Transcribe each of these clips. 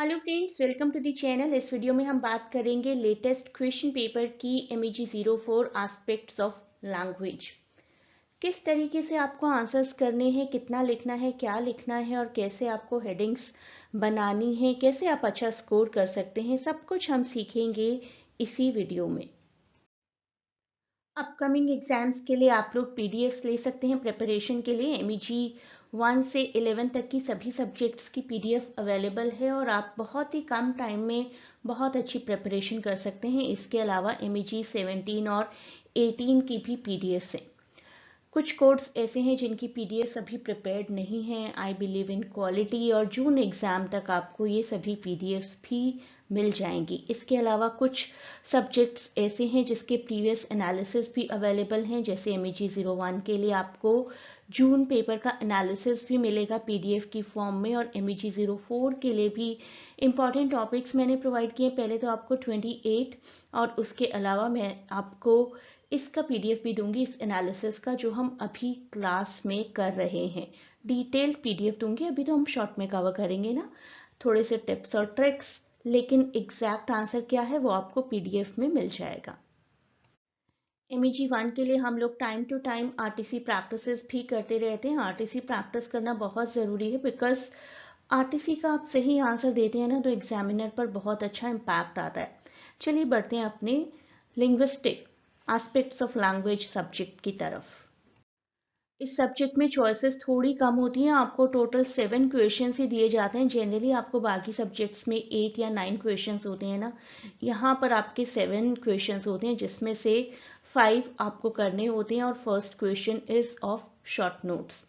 Hello friends, welcome to the channel. इस video में हम बात करेंगे लेटेस्ट क्वेश्चन पेपर की MEG 04 एस्पेक्ट्स ऑफ लैंग्वेज। किस तरीके से आपको आंसर्स करने हैं, कितना लिखना है, क्या लिखना है और कैसे आपको हेडिंग्स बनानी है, कैसे आप अच्छा स्कोर कर सकते हैं, सब कुछ हम सीखेंगे इसी वीडियो में। अपकमिंग एग्जाम्स के लिए आप लोग पीडीएफ्स ले सकते हैं प्रिपरेशन के लिए। MEG 1 से 11 तक की सभी सब्जेक्ट्स की पीडीएफ अवेलेबल है और आप बहुत ही कम टाइम में बहुत अच्छी प्रिपरेशन कर सकते हैं। इसके अलावा MEG 17 और 18 की भी पीडीएफ्स हैं। कुछ कोर्स ऐसे हैं जिनकी पीडीएफ अभी प्रिपेयर्ड नहीं है। आई बिलीव इन क्वालिटी और जून एग्जाम तक आपको ये सभी पीडीएफ्स भी मिल जाएंगी। इसके अलावा कुछ सब्जेक्ट्स ऐसे हैं जिसके प्रीवियस एनालिसिस भी अवेलेबल हैं, जैसे MEG 01 के लिए आपको जून पेपर का एनालिसिस भी मिलेगा पीडीएफ की फॉर्म में, और MEG 04 के लिए भी इंपॉर्टेंट टॉपिक्स मैंने प्रोवाइड किए। पहले तो आपको 28 और उसके अलावा मैं आपको इसका पीडीएफ भी दूंगी, इस एनालिसिस का जो हम अभी क्लास में कर रहे हैं। डिटेल्ड पीडीएफ दूंगी। अभी तो हम शॉर्ट में कवर करेंगे ना, थोड़े से टिप्स और ट्रिक्स, लेकिन एग्जैक्ट आंसर क्या है वो आपको पीडीएफ में मिल जाएगा। MEG 1 के लिए हम लोग time to time RTC practices भी करते रहते हैं। आरटीसी प्रैक्टिस करना बहुत ज़रूरी है, बिकॉज आरटीसी का आप सही आंसर देते हैं ना तो एग्जामिनर पर बहुत अच्छा इम्पैक्ट आता है। चलिए बढ़ते हैं अपने linguistic aspects of language subject की तरफ। इस सब्जेक्ट में चॉइसेस थोड़ी कम होती हैं। आपको टोटल 7 क्वेश्चंस ही दिए जाते हैं। जनरली आपको बाकी सब्जेक्ट्स में 8 या 9 क्वेश्चंस होते हैं ना, यहाँ पर आपके 7 क्वेश्चंस होते हैं, जिसमें से 5 आपको करने होते हैं और first question is of short notes.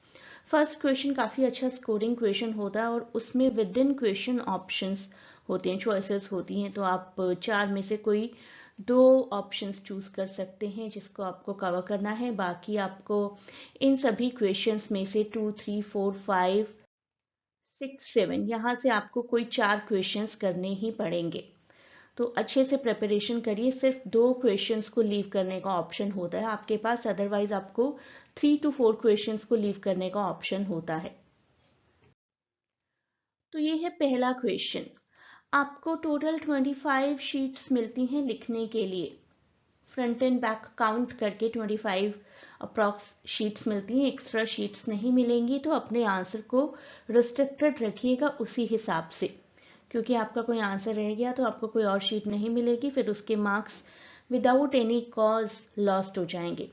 First question काफ़ी अच्छा स्कोरिंग क्वेश्चन होता है और उसमें विद इन क्वेश्चन ऑप्शंस होते हैं, चॉइसेस होती हैं, तो आप 4 में से कोई 2 ऑप्शंस चूज कर सकते हैं जिसको आपको कवर करना है। बाकी आपको इन सभी क्वेश्चंस में से 2, 3, 4, 5, 6, 7 यहाँ से आपको कोई 4 क्वेश्चंस करने ही पड़ेंगे। तो अच्छे से प्रिपरेशन करिए। सिर्फ 2 क्वेश्चंस को लीव करने का ऑप्शन होता है आपके पास, अदरवाइज आपको 3 to 4 क्वेश्चंस को लीव करने का ऑप्शन होता है। तो ये है पहला क्वेश्चन। आपको टोटल 25 शीट्स मिलती हैं लिखने के लिए। फ्रंट एंड बैक काउंट करके 25 अप्रॉक्स शीट्स मिलती हैं, एक्स्ट्रा शीट्स नहीं मिलेंगी। तो अपने आंसर को रिस्ट्रिक्टेड रखिएगा उसी हिसाब से, क्योंकि आपका कोई आंसर रह गया तो आपको कोई और शीट नहीं मिलेगी, फिर उसके marks without any cause lost हो जाएंगे।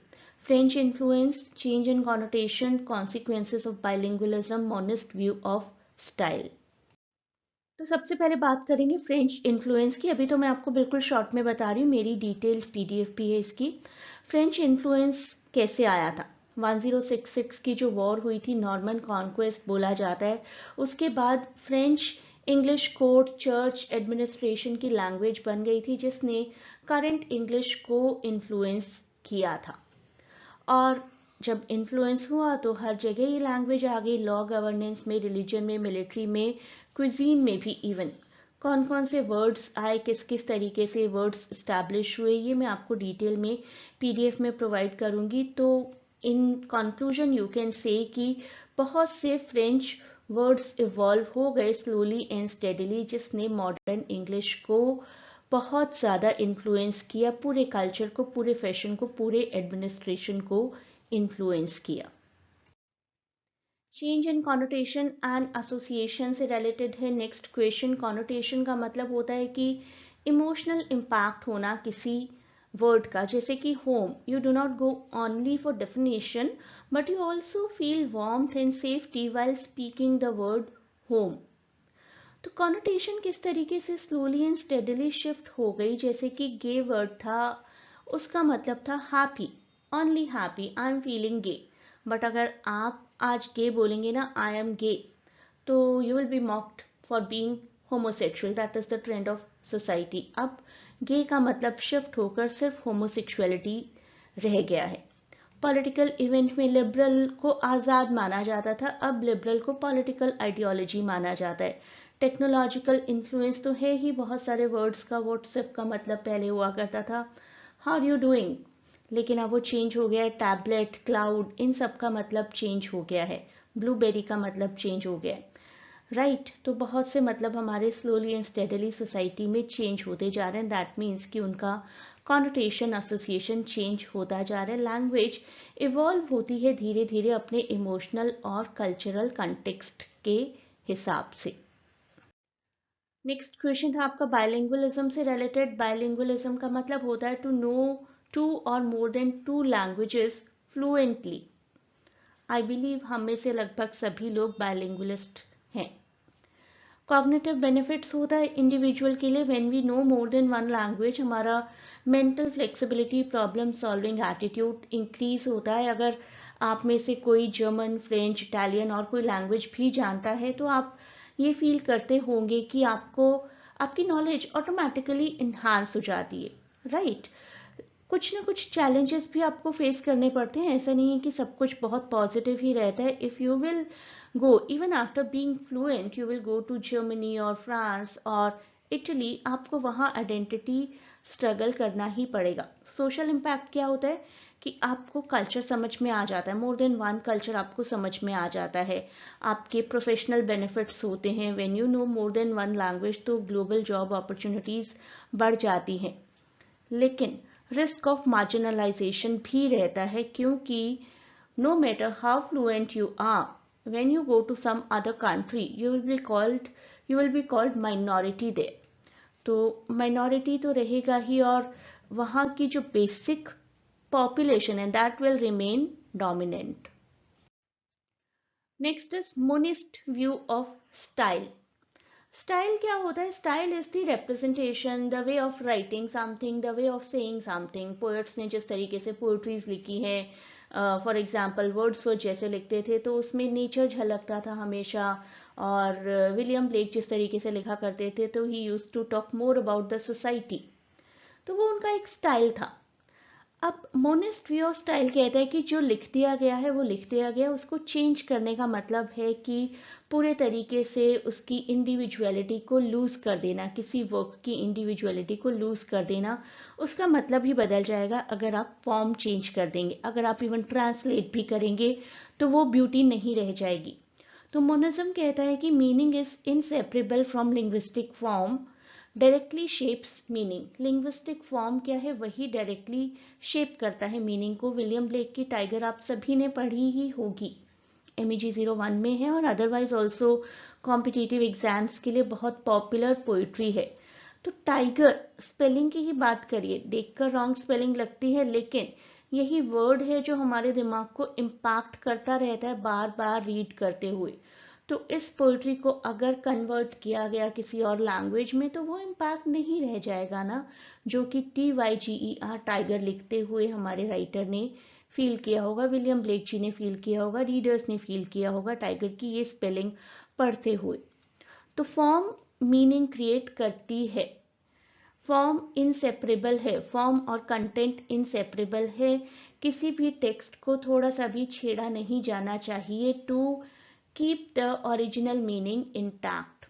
French influence, change in connotation, consequences of bilingualism, monist view of style. तो सबसे पहले बात करेंगे फ्रेंच इन्फ्लुएंस की। अभी तो मैं आपको बिल्कुल शॉर्ट में बता रही हूँ, मेरी डिटेल्ड पीडीएफ भी है इसकी। फ्रेंच इन्फ्लुएंस कैसे आया था? 1066 की जो वॉर हुई थी, नॉर्मन कॉन्क्वेस्ट बोला जाता है, उसके बाद French English court, church, administration की लैंग्वेज बन गई थी, जिसने करंट इंग्लिश को इन्फ्लुएंस किया था। और जब इन्फ्लुएंस हुआ तो हर जगह ये लैंग्वेज आ गई, लॉ गवर्नेंस में, रिलीजन में, मिलिट्री में, क्विजीन में भी। इवन कौन कौन से वर्ड्स आए, किस किस तरीके से वर्ड्स इस्टेब्लिश हुए, ये मैं आपको डिटेल में पीडीएफ में प्रोवाइड करूंगी। तो in conclusion you can say कि बहुत से फ्रेंच वर्ड्स इवॉल्व हो गए स्लोली एंड स्टेडीली, जिसने मॉडर्न इंग्लिश को बहुत ज़्यादा इन्फ्लुएंस किया, पूरे कल्चर को, पूरे फैशन को, पूरे एडमिनिस्ट्रेशन को इन्फ्लुएंस किया। Change in connotation and association से रिलेटेड है नेक्स्ट क्वेश्चन। कॉनोटेशन का मतलब होता है कि इमोशनल इम्पैक्ट होना किसी वर्ड का, जैसे कि home, you do not go only for definition but you also feel warmth and safety while speaking the word home. तो कॉनोटेशन किस तरीके से स्लोली एंड स्टेडली शिफ्ट हो गई, जैसे कि गे वर्ड था, उसका मतलब था happy, only happy, I am feeling gay. But अगर आप आज गे बोलेंगे ना, आई एम गे, तो you will B mocked for being homosexual, that is the trend of society. अब गे का मतलब शिफ्ट होकर सिर्फ होमोसेक्सुअलिटी रह गया है। पॉलिटिकल इवेंट में लिबरल को आज़ाद माना जाता था, अब लिबरल को पॉलिटिकल आइडियोलॉजी माना जाता है। टेक्नोलॉजिकल इन्फ्लुएंस तो है ही बहुत सारे वर्ड्स का। व्हाट्सएप का मतलब पहले हुआ करता था हाउ आर यू डूइंग, लेकिन अब वो चेंज हो गया है। टैबलेट, क्लाउड, इन सब का मतलब चेंज हो गया है। ब्लूबेरी का मतलब चेंज हो गया है। राइट तो बहुत से मतलब हमारे स्लोली एंड स्टेडली सोसाइटी में चेंज होते जा रहे हैं, दैट मीन्स कि उनका कॉनोटेशन एसोसिएशन चेंज होता जा रहा है। लैंग्वेज इवॉल्व होती है धीरे धीरे अपने इमोशनल और कल्चरल कंटेक्स्ट के हिसाब से। नेक्स्ट क्वेश्चन था आपका बायलिंगुअलिज्म से रिलेटेड। बायलिंगुअलिज्म का मतलब होता है टू नो टू और more than to languages fluently. I believe हम में से लगभग सभी लोग बायलिंगुअलिस्ट हैं। कॉग्निटिव बेनिफिट्स होता है इंडिविजुअल के लिए when we know more than one language, हमारा mental flexibility, problem solving attitude increase होता है। अगर आप में से कोई जर्मन, फ्रेंच, इटालियन और कोई लैंग्वेज भी जानता है तो आप ये फील करते होंगे कि आपको आपकी नॉलेज ऑटोमेटिकली इन्हांस हो जाती है, राइट। कुछ ना कुछ चैलेंजेस भी आपको फेस करने पड़ते हैं, ऐसा नहीं है कि सब कुछ बहुत पॉजिटिव ही रहता है। If you will go even after being fluent, you will go to Germany or France or Italy, आपको वहाँ आइडेंटिटी स्ट्रगल करना ही पड़ेगा। सोशल इम्पैक्ट क्या होता है कि आपको कल्चर समझ में आ जाता है, मोर देन वन कल्चर आपको समझ में आ जाता है। आपके प्रोफेशनल बेनिफिट्स होते हैं when you know more than one language, तो ग्लोबल जॉब अपॉर्चुनिटीज बढ़ जाती हैं। लेकिन रिस्क ऑफ मार्जिनलाइजेशन भी रहता है, क्योंकि no matter how fluent you are, when you go to some other country, you will be called minority there. तो minority तो रहेगा ही, और वहाँ की जो basic population है that will remain dominant. Next is monist view of style. Style क्या होता है? Style is the representation, the way of writing something, the way of saying something. Poets ने जिस तरीके से पोएट्रीज लिखी है, फॉर एग्जाम्पल वर्ड्सवर्थ जैसे लिखते थे तो उसमें नेचर झलकता था हमेशा। और विलियम ब्लेक जिस तरीके से लिखा करते थे तो ही used to talk more about the society, तो वो उनका एक स्टाइल था। अब मोनिस्ट व्यू ऑफ स्टाइल कहता है कि जो लिख दिया गया है वो लिख दिया गया, उसको चेंज करने का मतलब है कि पूरे तरीके से उसकी इंडिविजुअलिटी को लूज कर देना, किसी वर्क की इंडिविजुअलिटी को लूज कर देना। उसका मतलब ही बदल जाएगा अगर आप फॉर्म चेंज कर देंगे। अगर आप इवन ट्रांसलेट भी करेंगे तो वो ब्यूटी नहीं रह जाएगी। तो मोनिज्म कहता है कि meaning is inseparable from linguistic form, directly shapes meaning. Linguistic form क्या है? वही डायरेक्टली शेप करता है मीनिंग को। विलियम ब्लेक की टाइगर आप सभी ने पढ़ी ही होगी, MEG 01 में है, और अदरवाइज ऑल्सो कॉम्पिटिटिव एग्जाम्स के लिए बहुत पॉपुलर पोइट्री है। तो टाइगर स्पेलिंग की ही बात करिए, देखकर रॉन्ग स्पेलिंग लगती है, लेकिन यही वर्ड है जो हमारे दिमाग को इम्पैक्ट करता रहता है बार बार रीड करते हुए। तो इस पोइट्री को अगर कन्वर्ट किया गया किसी और लैंग्वेज में तो वो इम्पैक्ट नहीं रह जाएगा ना, जो कि TYGER टाइगर लिखते हुए हमारे राइटर ने फील किया होगा, विलियम ब्लेक जी ने फील किया होगा, रीडर्स ने फील किया होगा टाइगर की ये स्पेलिंग पढ़ते हुए। तो फॉर्म मीनिंग क्रिएट करती है, फॉर्म इनसेपरेबल है, फॉर्म और कंटेंट इनसेपरेबल है। किसी भी टेक्स्ट को थोड़ा सा भी छेड़ा नहीं जाना चाहिए to keep the original meaning intact.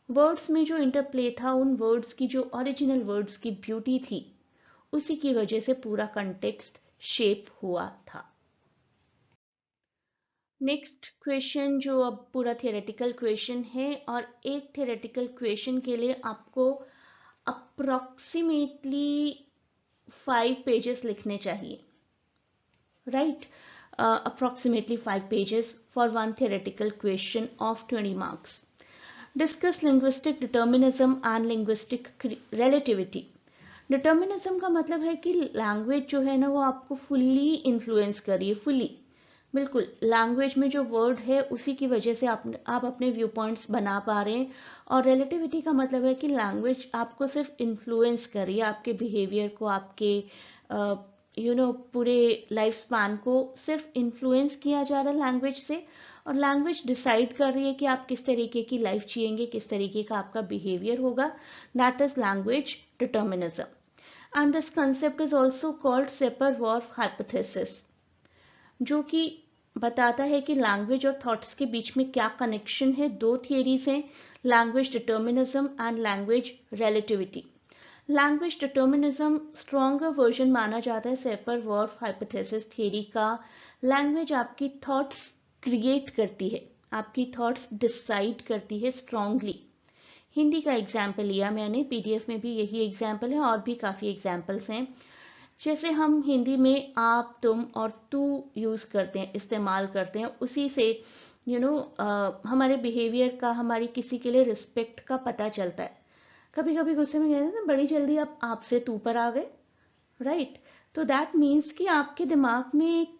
Words में जो इंटरप्ले था, उन वर्ड्स की जो ओरिजिनल वर्ड्स की ब्यूटी थी, उसी की वजह से पूरा कंटेक्स्ट शेप हुआ था। नेक्स्ट क्वेश्चन जो अब पूरा थियोरेटिकल क्वेश्चन है, और एक थियोरेटिकल क्वेश्चन के लिए आपको अप्रोक्सीमेटली 5 पेजेस लिखने चाहिए, right. Approximately 5 pages for one theoretical question of 20 marks. Discuss linguistic determinism and linguistic relativity. Determinism का मतलब है कि लैंग्वेज जो है ना वो आपको फुल्ली इन्फ्लुएंस कर रही है, फुल्ली, बिल्कुल। लैंग्वेज में जो वर्ड है उसी की वजह से आप अपने व्यू पॉइंट्स बना पा रहे हैं। और रिलेटिविटी का मतलब है कि लैंग्वेज आपको सिर्फ इन्फ्लुएंस कर रही है, आपके बिहेवियर को, आपके पूरे लाइफ स्पैन को सिर्फ इन्फ्लुएंस किया जा रहा है लैंग्वेज से। और लैंग्वेज डिसाइड कर रही है कि आप किस तरीके की लाइफ जिएंगे, किस तरीके का आपका बिहेवियर होगा। That is language determinism. And this concept is also called shaper-Wharf hypothesis, जो कि बताता है कि लैंग्वेज और थॉट्स के बीच में क्या कनेक्शन है। दो थियरीज हैं, language determinism and language relativity. Language determinism stronger version माना जाता है सेपर-वॉर्फ हाइपोथेसिस थियरी का। लैंग्वेज आपकी थॉट्स क्रिएट करती है, आपकी थॉट्स डिसाइड करती है स्ट्रांगली। हिंदी का एग्जाम्पल लिया मैंने, पीडीएफ में भी यही एग्जाम्पल है और भी काफ़ी एग्जाम्पल्स हैं। जैसे हम हिंदी में आप, तुम और तू यूज़ करते हैं, इस्तेमाल करते हैं, उसी से हमारे बिहेवियर का, हमारी किसी के लिए रिस्पेक्ट का पता चलता है। कभी कभी गुस्से में कहते हैं ना, बड़ी जल्दी आप आपसे तू पर आ गए, राइट। तो दैट मीन्स कि आपके दिमाग में एक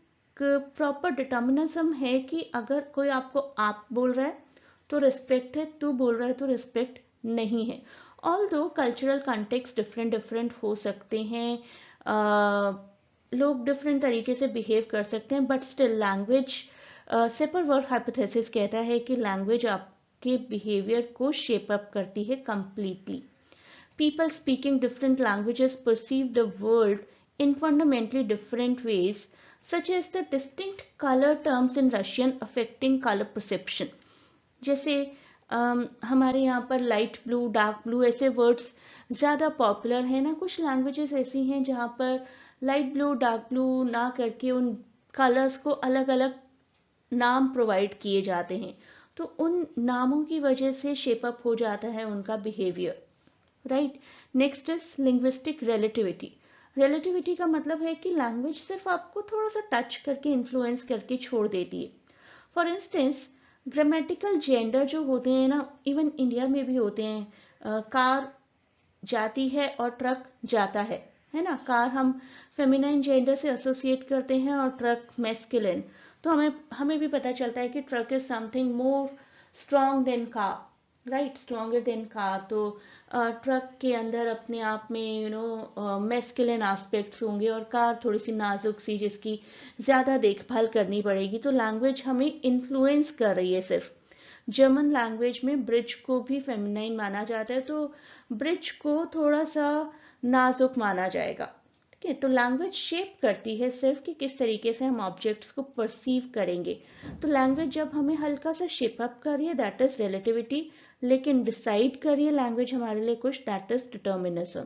प्रॉपर डिटर्मिनिज्म है कि अगर कोई आपको आप बोल रहा है तो रिस्पेक्ट है, तू बोल रहा है तो रिस्पेक्ट नहीं है। Although cultural context different different हो सकते हैं, लोग डिफरेंट तरीके से बिहेव कर सकते हैं, but still language, shaper word hypothesis कहता है कि लैंग्वेज आपके बिहेवियर को शेप अप करती है completely. People speaking different languages perceive the world in fundamentally different ways, such as the distinct color terms in Russian affecting color perception. जैसे हमारे यहाँ पर लाइट ब्लू, डार्क ब्लू ऐसे words ज़्यादा popular है ना। कुछ लैंग्वेजेस ऐसी हैं जहाँ पर लाइट ब्लू, डार्क ब्लू ना करके उन कलर्स को अलग अलग नाम प्रोवाइड किए जाते हैं, तो उन नामों की वजह से शेप अप हो जाता है उनका behaviour, right. Next is linguistic relativity. Relativity का मतलब है कि लैंग्वेज सिर्फ आपको थोड़ा सा टच करके, इन्फ्लुएंस करके छोड़ देती है। फॉर इंस्टेंस, ग्रामेटिकल जेंडर जो होते हैं ना, इवन इंडिया में भी होते हैं, कार जाती है और ट्रक जाता है ना। कार हम फेमिनाइन जेंडर से एसोसिएट करते हैं और ट्रक मैस्कुलिन। तो हमें हमें भी पता चलता है कि truck is something more strong than car, right, stronger than car. तो ट्रक के अंदर अपने आप में मैस्कुलिन एस्पेक्ट्स होंगे और कार थोड़ी सी नाजुक सी, जिसकी ज़्यादा देखभाल करनी पड़ेगी। तो लैंग्वेज हमें इन्फ्लुएंस कर रही है सिर्फ। जर्मन लैंग्वेज में ब्रिज को भी फेमिनाइन माना जाता है, तो ब्रिज को थोड़ा सा नाजुक माना जाएगा, ठीक है। तो लैंग्वेज शेप करती है सिर्फ कि किस तरीके से हम ऑब्जेक्ट्स को परसीव करेंगे। तो लैंग्वेज जब हमें हल्का सा शेप अप कर रही है, दैट इज रिलेटिविटी, लेकिन डिसाइड कर रही है लैंग्वेज हमारे लिए कुछ, that is determinism.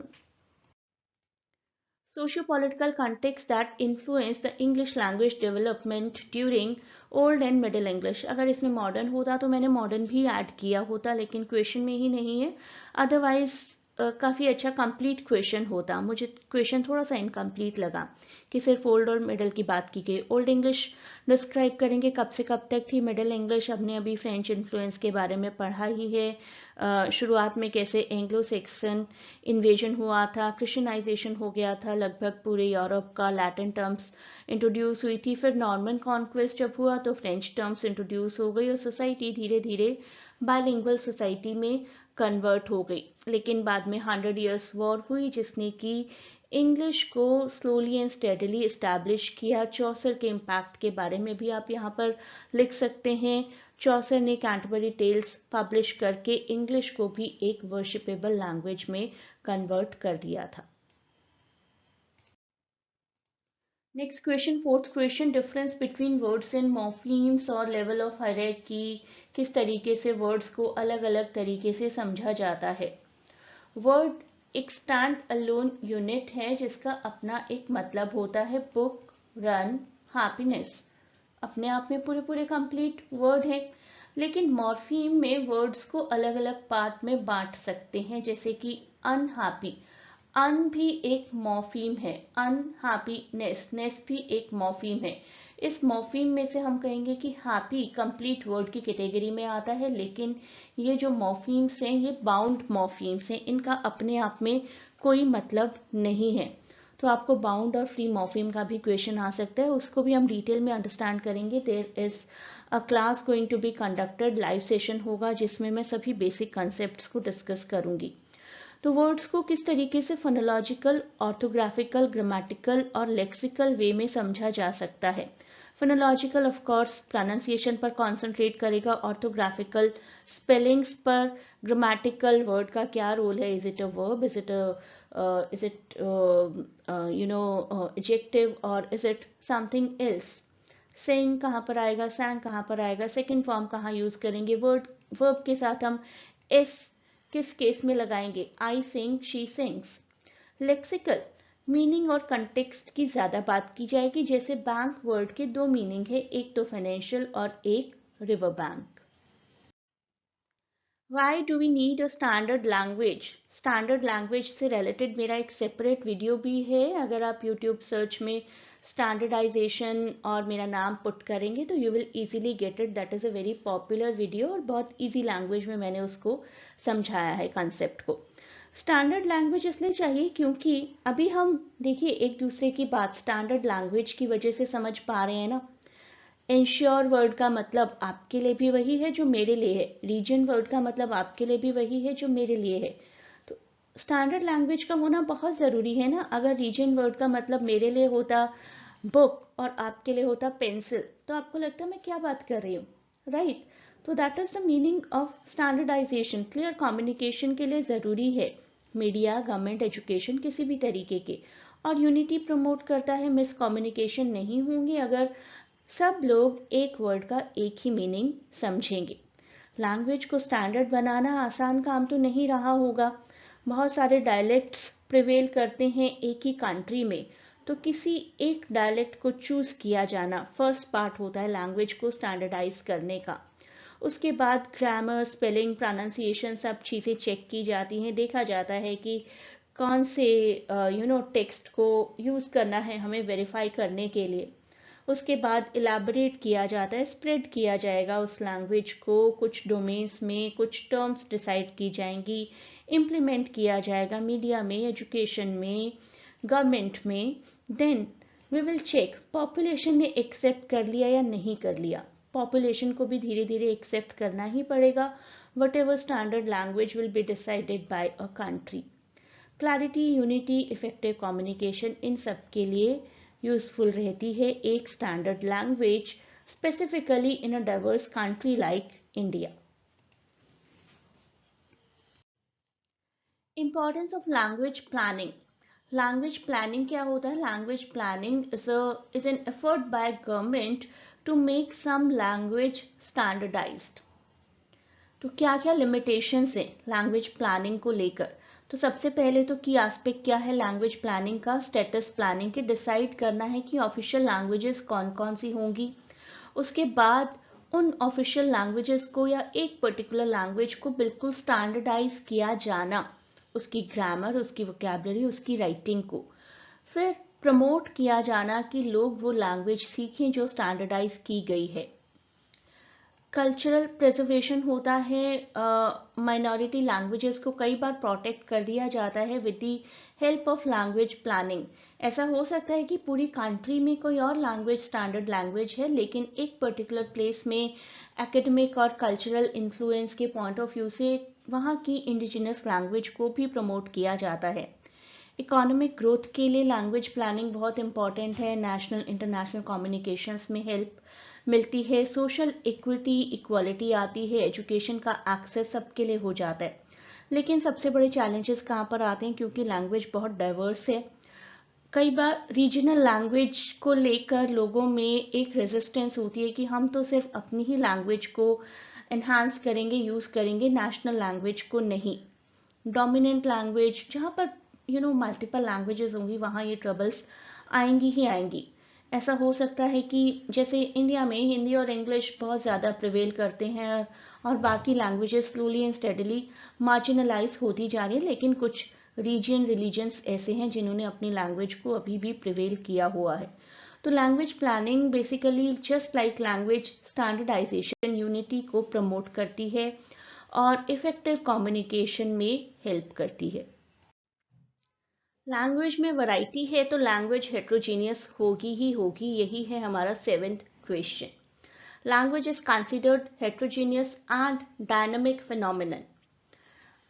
Socio-political contexts that influence the English language development during Old and Middle English. अगर इसमें मॉडर्न होता तो मैंने मॉडर्न भी ऐड किया होता, लेकिन क्वेश्चन में ही नहीं है। अदरवाइज काफ़ी अच्छा कंप्लीट क्वेश्चन होता। मुझे क्वेश्चन थोड़ा सा इनकम्प्लीट लगा कि सिर्फ ओल्ड और मिडल की बात की गई। ओल्ड इंग्लिश डिस्क्राइब करेंगे कब से कब तक थी। मिडिल इंग्लिश हमने अभी फ्रेंच इन्फ्लुएंस के बारे में पढ़ा ही है। शुरुआत में कैसे एंग्लो सेक्सन इन्वेजन हुआ था, क्रिश्चियनाइजेशन हो गया था लगभग पूरे यूरोप का, लैटिन टर्म्स इंट्रोड्यूस हुई थी। फिर नॉर्मन कॉन्क्वेस्ट जब हुआ तो फ्रेंच टर्म्स इंट्रोड्यूस हो गई और सोसाइटी धीरे धीरे बाइलिंगुअल सोसाइटी में कन्वर्ट हो गई। लेकिन बाद में 100 ईयर्स वॉर हुई, जिसने कि इंग्लिश को स्लोली एंड स्टेडली इस्टेब्लिश किया। चौसर के इम्पैक्ट के बारे में भी आप यहाँ पर लिख सकते हैं। चौसर ने कैंटरबरी टेल्स पब्लिश करके इंग्लिश को भी एक वर्शिपेबल लैंग्वेज में कन्वर्ट कर दिया था। Next question, fourth question, difference between words in morphemes और लेवल ऑफ हायरार्की। किस तरीके से वर्ड्स को अलग अलग तरीके से समझा जाता है। वर्ड एक स्टैंड अलोन यूनिट है जिसका अपना एक मतलब होता है। बुक, रन, हैप्पीनेस अपने आप में पूरे पूरे कंप्लीट वर्ड है। लेकिन मॉर्फीम में वर्ड्स को अलग अलग पार्ट में बांट सकते हैं, जैसे कि अनहैप्पी, अन भी एक मॉर्फीम है, अनहैप्पीनेस, नेस भी एक मॉर्फीम है। इस मॉर्फीम में से हम कहेंगे कि हैप्पी कंप्लीट वर्ड की कैटेगरी में आता है, लेकिन ये जो मॉर्फीम्स हैं ये बाउंड मॉर्फीम्स हैं, इनका अपने आप में कोई मतलब नहीं है। तो आपको बाउंड और फ्री मॉर्फीम का भी क्वेश्चन आ सकता है, उसको भी हम डिटेल में अंडरस्टैंड करेंगे। There is a class going to be conducted, live session होगा जिसमें मैं सभी बेसिक कंसेप्ट्स को डिस्कस करूंगी। तो वर्ड्स को किस तरीके से फोनोलॉजिकल, ऑर्थोग्राफिकल, ग्रामेटिकल और लेक्सिकल वे में समझा जा सकता है। फोनोलॉजिकल ऑफ कोर्स प्रोनाउंसिएशन पर कॉन्सेंट्रेट करेगा, ऑर्थोग्राफिकल स्पेलिंग्स पर, ग्रामेटिकल वर्ड का क्या रोल है, is it a verb, is it adjective और is it something else. Saying कहाँ पर आएगा, सैंग कहाँ पर आएगा, सेकंड फॉर्म कहाँ यूज करेंगे, वर्ब के साथ हम एस किस केस में लगाएंगे, I sing, she sings. Lexical meaning और कंटेक्स्ट की ज्यादा बात की जाएगी, जैसे बैंक वर्ड के दो मीनिंग है, एक तो फाइनेंशियल और एक river bank. Why do we need a standard language? Standard language से रिलेटेड मेरा एक सेपरेट वीडियो भी है, अगर आप यूट्यूब सर्च में स्टैंडर्डाइजेशन और मेरा नाम पुट करेंगे तो you will easily get it. That is a very popular video और बहुत इजी लैंग्वेज में मैंने उसको समझाया है कंसेप्ट को। स्टैंडर्ड लैंग्वेज इसलिए चाहिए क्योंकि अभी हम देखिए एक दूसरे की बात स्टैंडर्ड लैंग्वेज की वजह से समझ पा रहे हैं ना। इंश्योर वर्ड का मतलब आपके लिए भी वही है जो मेरे लिए है, रीजन वर्ड का मतलब आपके लिए भी वही है जो मेरे लिए है। तो स्टैंडर्ड लैंग्वेज का होना बहुत ज़रूरी है ना। अगर रीजन वर्ड का मतलब मेरे लिए होता बुक और आपके लिए होता पेंसिल तो आपको लगता मैं क्या बात कर रही हूँ, राइट? तो that is the meaning of standardisation. Clear communication के लिए ज़रूरी है, मीडिया, गवर्नमेंट, एजुकेशन, किसी भी तरीके के। और यूनिटी प्रमोट करता है, मिस कम्युनिकेशन नहीं होंगी अगर सब लोग एक वर्ड का एक ही मीनिंग समझेंगे। लैंग्वेज को स्टैंडर्ड बनाना आसान काम तो नहीं रहा होगा। बहुत सारे डायलेक्ट्स प्रिवेल करते हैं एक ही कंट्री में, तो किसी एक डायलेक्ट को चूज किया जाना फर्स्ट पार्ट होता है लैंग्वेज को स्टैंडर्डाइज करने का। उसके बाद ग्रामर, स्पेलिंग, प्रोनाउंसिएशन सब चीज़ें चेक की जाती हैं, देखा जाता है कि कौन से टेक्स्ट को यूज़ करना है हमें वेरीफाई करने के लिए। उसके बाद इलाबरेट किया जाता है, स्प्रेड किया जाएगा उस लैंग्वेज को, कुछ डोमेन्स में कुछ टर्म्स डिसाइड की जाएंगी, इम्प्लीमेंट किया जाएगा मीडिया में, एजुकेशन में, गवर्नमेंट में। Then we will check population ने एक्सेप्ट कर लिया या नहीं कर लिया। पॉपुलेशन को भी धीरे धीरे एक्सेप्ट करना ही पड़ेगा। Whatever standard language will be decided by a country. Clarity, unity, effective communication, इन सब के लिए यूजफुल रहती है एक standard language, specifically in a diverse country like India. Importance of language planning. Language planning क्या होता है? Language planning is an effort by government to make some language standardized. तो क्या क्या लिमिटेशंस हैं लैंग्वेज प्लानिंग को लेकर? तो सबसे पहले तो की एस्पेक्ट क्या है लैंग्वेज प्लानिंग का? स्टेटस प्लानिंग के डिसाइड करना है कि ऑफिशियल लैंग्वेजेस कौन कौन सी होंगी। उसके बाद उन ऑफिशियल लैंग्वेजेस को या एक पर्टिकुलर लैंग्वेज को बिल्कुल स्टैंडर्डाइज किया जाना, उसकी ग्रामर, उसकी वोकैबलरी, उसकी राइटिंग को। फिर प्रमोट किया जाना कि लोग वो लैंग्वेज सीखें जो स्टैंडर्डाइज की गई है। कल्चरल प्रिजर्वेशन होता है, माइनॉरिटी लैंग्वेजेस को कई बार प्रोटेक्ट कर दिया जाता है with the help of language planning. ऐसा हो सकता है कि पूरी कंट्री में कोई और लैंग्वेज स्टैंडर्ड लैंग्वेज है, लेकिन एक पर्टिकुलर प्लेस में एकेडमिक और कल्चरल इन्फ्लुएंस के पॉइंट ऑफ व्यू से वहाँ की इंडिजिनस लैंग्वेज को भी प्रमोट किया जाता है। इकोनॉमिक ग्रोथ के लिए लैंग्वेज प्लानिंग बहुत इंपॉर्टेंट है, नेशनल इंटरनेशनल कम्युनिकेशंस में हेल्प मिलती है, सोशल इक्विटी इक्वालिटी आती है, एजुकेशन का एक्सेस सबके लिए हो जाता है। लेकिन सबसे बड़े चैलेंजेस कहाँ पर आते हैं? क्योंकि लैंग्वेज बहुत डाइवर्स है, कई बार रीजनल लैंग्वेज को लेकर लोगों में एक रेजिस्टेंस होती है कि हम तो सिर्फ अपनी ही लैंग्वेज को एनहांस करेंगे, यूज़ करेंगे, नेशनल लैंग्वेज को नहीं। डोमिनेंट लैंग्वेज जहाँ पर मल्टीपल लैंग्वेजेस होंगी वहाँ ये ट्रबल्स आएंगी ही आएंगी। ऐसा हो सकता है कि जैसे इंडिया में हिंदी और इंग्लिश बहुत ज़्यादा प्रिवेल करते हैं और बाकी languages slowly and steadily marginalise होती जा रही है, लेकिन कुछ रीजन रिलीजन्स ऐसे हैं जिन्होंने अपनी लैंग्वेज को अभी भी प्रिवेल किया हुआ है। तो language planning basically just like language standardisation unity को प्रमोट करती है और इफेक्टिव कम्युनिकेशन में हेल्प करती है। लैंग्वेज में वैरायटी है तो लैंग्वेज हेट्रोजीनियस होगी ही होगी, यही है हमारा 7th question. Language is considered heterogeneous and dynamic phenomenon.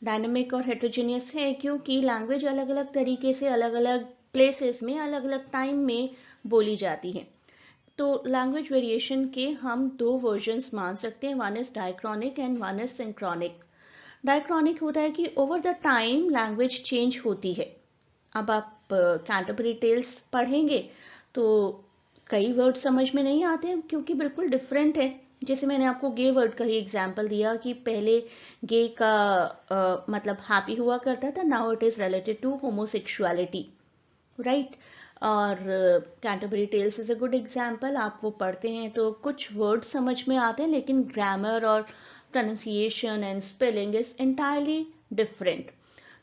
Dynamic और हेट्रोजीनियस है क्योंकि लैंग्वेज अलग अलग तरीके से अलग अलग प्लेसेस में अलग अलग टाइम में बोली जाती है। तो लैंग्वेज वेरिएशन के हम दो वर्जन्स मान सकते हैं, one is diachronic and one is synchronic. Diachronic होता है कि over the time language change होती है। अब आप कैंटरबरी टेल्स पढ़ेंगे तो कई वर्ड समझ में नहीं आते हैं क्योंकि बिल्कुल डिफरेंट है। जैसे मैंने आपको गे वर्ड का ही एग्जाम्पल दिया कि पहले गे का मतलब हैप्पी हुआ करता था, now it is related to homosexuality, right? और Canterbury tales is a good example. आप वो पढ़ते हैं तो कुछ वर्ड समझ में आते हैं लेकिन ग्रामर और pronunciation and spelling is entirely different.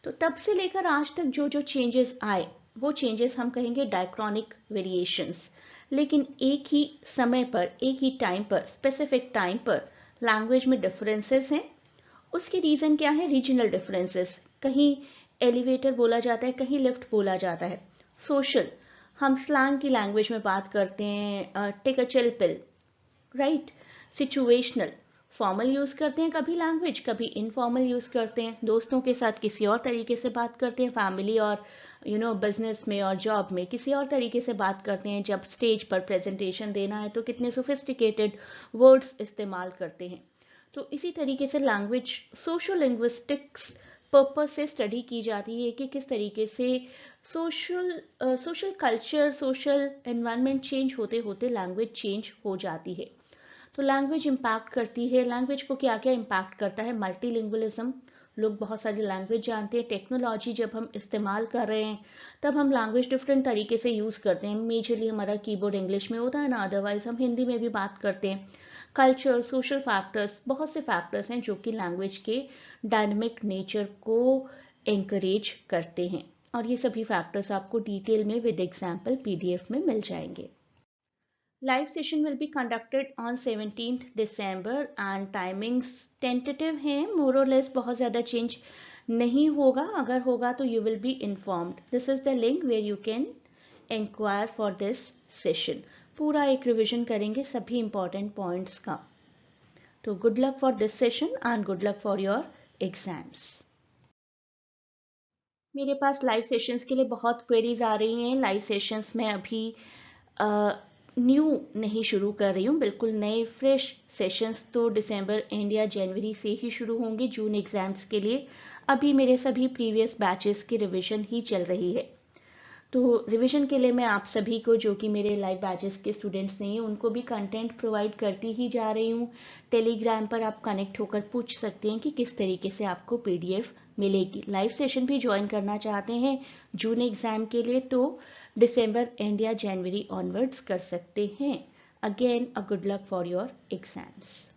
तो तब से लेकर आज तक जो जो चेंजेस आए वो चेंजेस हम कहेंगे डायक्रॉनिक वेरिएशंस। लेकिन एक ही समय पर, एक ही टाइम पर, स्पेसिफिक टाइम पर लैंग्वेज में डिफरेंसेस हैं। उसकी रीज़न क्या है? Regional differences. कहीं एलिवेटर बोला जाता है, कहीं लिफ्ट बोला जाता है। सोशल, हम स्लैंग की लैंग्वेज में बात करते हैं, take a chill pill, right. Situational, formal use करते हैं कभी लैंग्वेज, कभी इनफॉर्मल यूज़ करते हैं। दोस्तों के साथ किसी और तरीके से बात करते हैं, फैमिली और बिजनेस में और जॉब में किसी और तरीके से बात करते हैं। जब स्टेज पर प्रेजेंटेशन देना है तो कितने सोफिस्टिकेटेड वर्ड्स इस्तेमाल करते हैं। तो इसी तरीके से लैंग्वेज सोशल लिंग्विस्टिक्स पर्पस से स्टडी की जाती है कि किस तरीके से social culture, social environment change होते होते लैंग्वेज चेंज हो जाती है। तो लैंग्वेज इम्पैक्ट करती है। लैंग्वेज को क्या क्या इम्पैक्ट करता है? मल्टीलिंगुअलिज्म, लोग बहुत सारी लैंग्वेज जानते हैं। टेक्नोलॉजी जब हम इस्तेमाल कर रहे हैं तब हम लैंग्वेज डिफरेंट तरीके से यूज़ करते हैं। मेजरली हमारा कीबोर्ड इंग्लिश में होता है ना, अदरवाइज हम हिंदी में भी बात करते हैं। कल्चर, सोशल फैक्टर्स, बहुत से फैक्टर्स हैं जो कि लैंग्वेज के डायनेमिक नेचर को encourage करते हैं। और ये सभी फैक्टर्स आपको डिटेल में विद एग्जाम्पल PDF में मिल जाएंगे। Live session will be conducted on 17th December and timings tentative हैं, मोर और लेस बहुत ज़्यादा चेंज नहीं होगा। अगर होगा तो you will be informed. This is the link where you can enquire for this session. पूरा एक रिविजन करेंगे सभी इंपॉर्टेंट पॉइंट्स का। तो good luck for this session and good luck for your exams. मेरे पास लाइव सेशंस के लिए बहुत क्वेरीज आ रही हैं। लाइव सेशंस में अभी न्यू नहीं शुरू कर रही हूँ, बिल्कुल नए फ्रेश सेशंस तो दिसंबर एंड या जनवरी से ही शुरू होंगे जून एग्जाम्स के लिए। अभी मेरे सभी प्रीवियस बैचेस की रिविजन ही चल रही है। तो रिवीजन के लिए मैं आप सभी को, जो कि मेरे लाइव बैचेस के स्टूडेंट्स नहीं हैं, उनको भी कंटेंट प्रोवाइड करती ही जा रही हूँ। टेलीग्राम पर आप कनेक्ट होकर पूछ सकते हैं कि किस तरीके से आपको PDF मिलेगी। लाइव सेशन भी ज्वाइन करना चाहते हैं जून एग्जाम के लिए तो दिसंबर एंड या जनवरी ऑनवर्ड्स कर सकते हैं। Again a good luck for your exams.